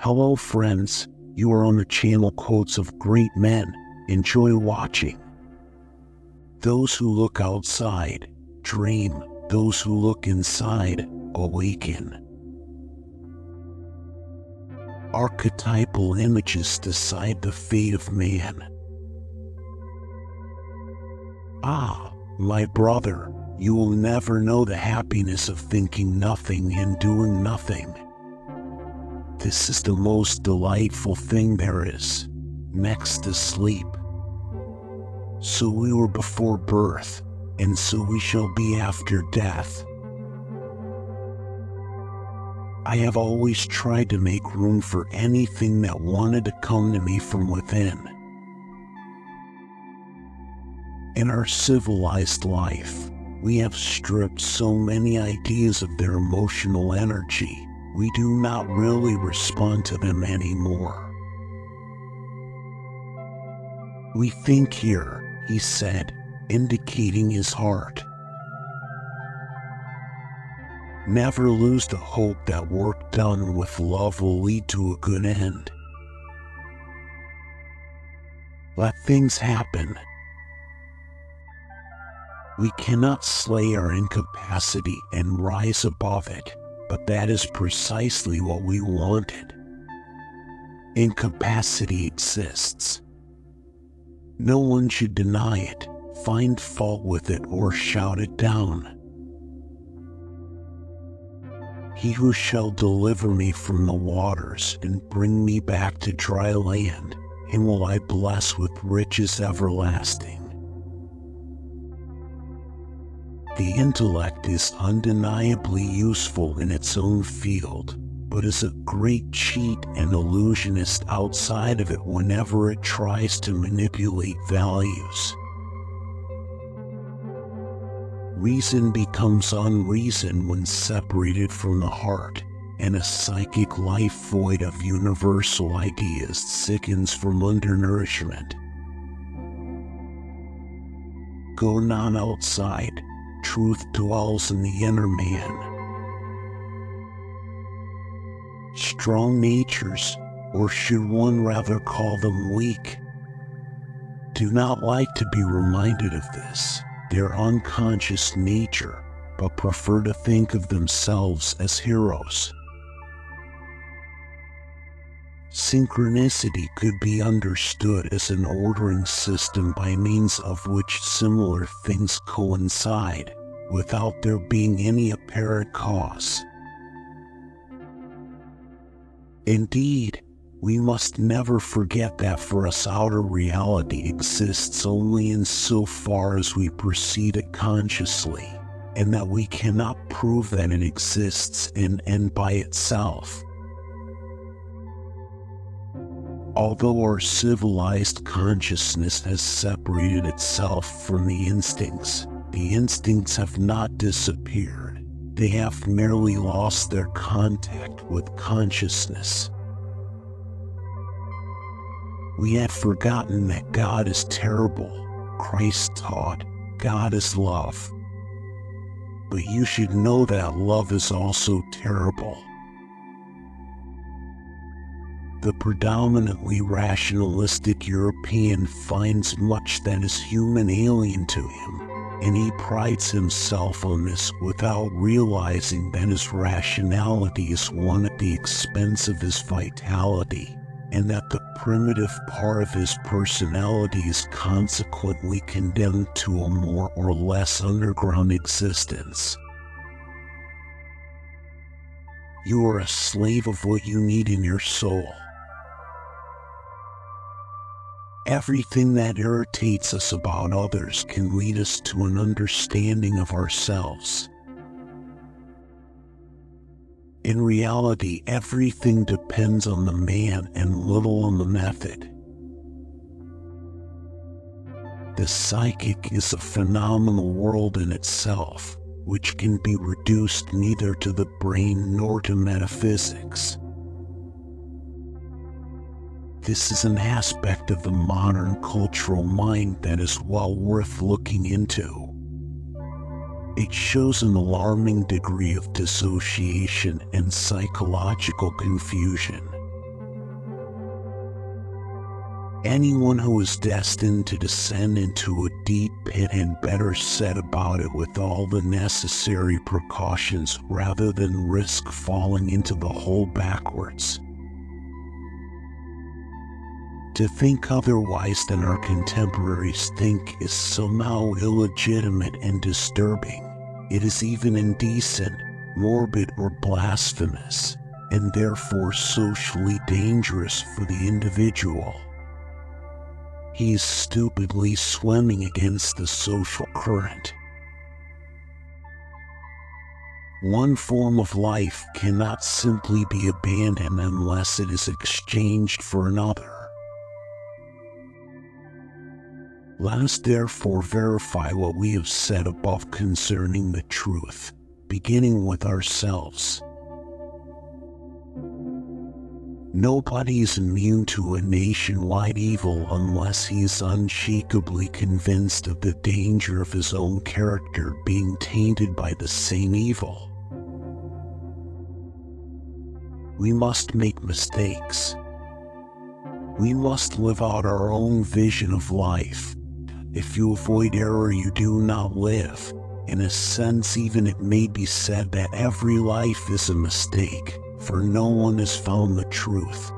Hello friends, you are on the channel Quotes of Great Men. Enjoy watching. Those who look outside, dream. Those who look inside, awaken. Archetypal images decide the fate of man. Ah, my brother, you will never know the happiness of thinking nothing and doing nothing. This is the most delightful thing there is, next to sleep. So we were before birth, and so we shall be after death. I have always tried to make room for anything that wanted to come to me from within. In our civilized life, we have stripped so many ideas of their emotional energy. We do not really respond to them anymore. We think here, he said, indicating his heart. Never lose the hope that work done with love will lead to a good end. Let things happen. We cannot slay our incapacity and rise above it. But that is precisely what we wanted. Incapacity exists. No one should deny it, find fault with it, or shout it down. He who shall deliver me from the waters and bring me back to dry land, him will I bless with riches everlasting. The intellect is undeniably useful in its own field, but is a great cheat and illusionist outside of it whenever it tries to manipulate values. Reason becomes unreason when separated from the heart, and a psychic life void of universal ideas sickens from undernourishment. Go not outside. Truth dwells in the inner man. Strong natures, or should one rather call them weak, do not like to be reminded of this, their unconscious nature, but prefer to think of themselves as heroes. Synchronicity could be understood as an ordering system by means of which similar things coincide, without there being any apparent cause. Indeed, we must never forget that for us outer reality exists only insofar as we perceive it consciously, and that we cannot prove that it exists in and by itself. Although our civilized consciousness has separated itself from the instincts have not disappeared. They have merely lost their contact with consciousness. We have forgotten that God is terrible. Christ taught, God is love. But you should know that love is also terrible. The predominantly rationalistic European finds much that is human alien to him, and he prides himself on this without realizing that his rationality is won at the expense of his vitality, and that the primitive part of his personality is consequently condemned to a more or less underground existence. You are a slave of what you need in your soul. Everything that irritates us about others can lead us to an understanding of ourselves. In reality, everything depends on the man and little on the method. The psychic is a phenomenal world in itself, which can be reduced neither to the brain nor to metaphysics. This is an aspect of the modern cultural mind that is well worth looking into. It shows an alarming degree of dissociation and psychological confusion. Anyone who is destined to descend into a deep pit had better set about it with all the necessary precautions rather than risk falling into the hole backwards. To think otherwise than our contemporaries think is somehow illegitimate and disturbing. It is even indecent, morbid, or blasphemous, and therefore socially dangerous for the individual. He is stupidly swimming against the social current. One form of life cannot simply be abandoned unless it is exchanged for another. Let us therefore verify what we have said above concerning the truth, beginning with ourselves. Nobody is immune to a nationwide evil unless he is unshakably convinced of the danger of his own character being tainted by the same evil. We must make mistakes. We must live out our own vision of life. If you avoid error, you do not live. In a sense, even it may be said that every life is a mistake, for no one has found the truth.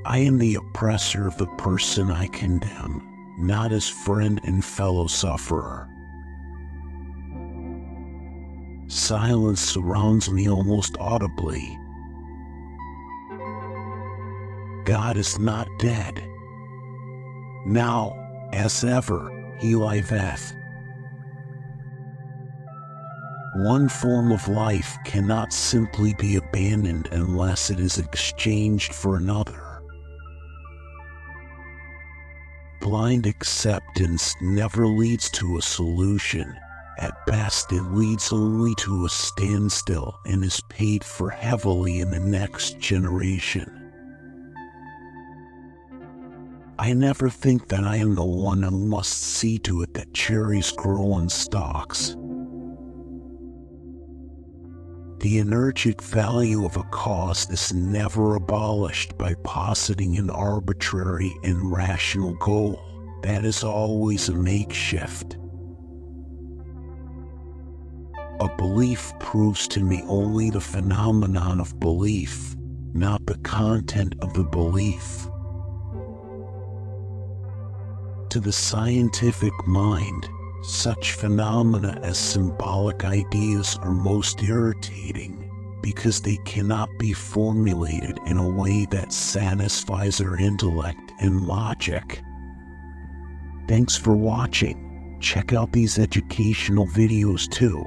I am the oppressor of the person I condemn, not his friend and fellow sufferer. Silence surrounds me almost audibly. God is not dead. Now, as ever, he liveth. One form of life cannot simply be abandoned unless it is exchanged for another. Blind acceptance never leads to a solution. At best, it leads only to a standstill and is paid for heavily in the next generation. I never think that I am the one who must see to it that cherries grow on stalks. The energetic value of a cause is never abolished by positing an arbitrary and rational goal. That is always a makeshift. A belief proves to me only the phenomenon of belief, not the content of the belief. To the scientific mind, such phenomena as symbolic ideas are most irritating because they cannot be formulated in a way that satisfies our intellect and logic. Thanks for watching. Check out these educational videos too.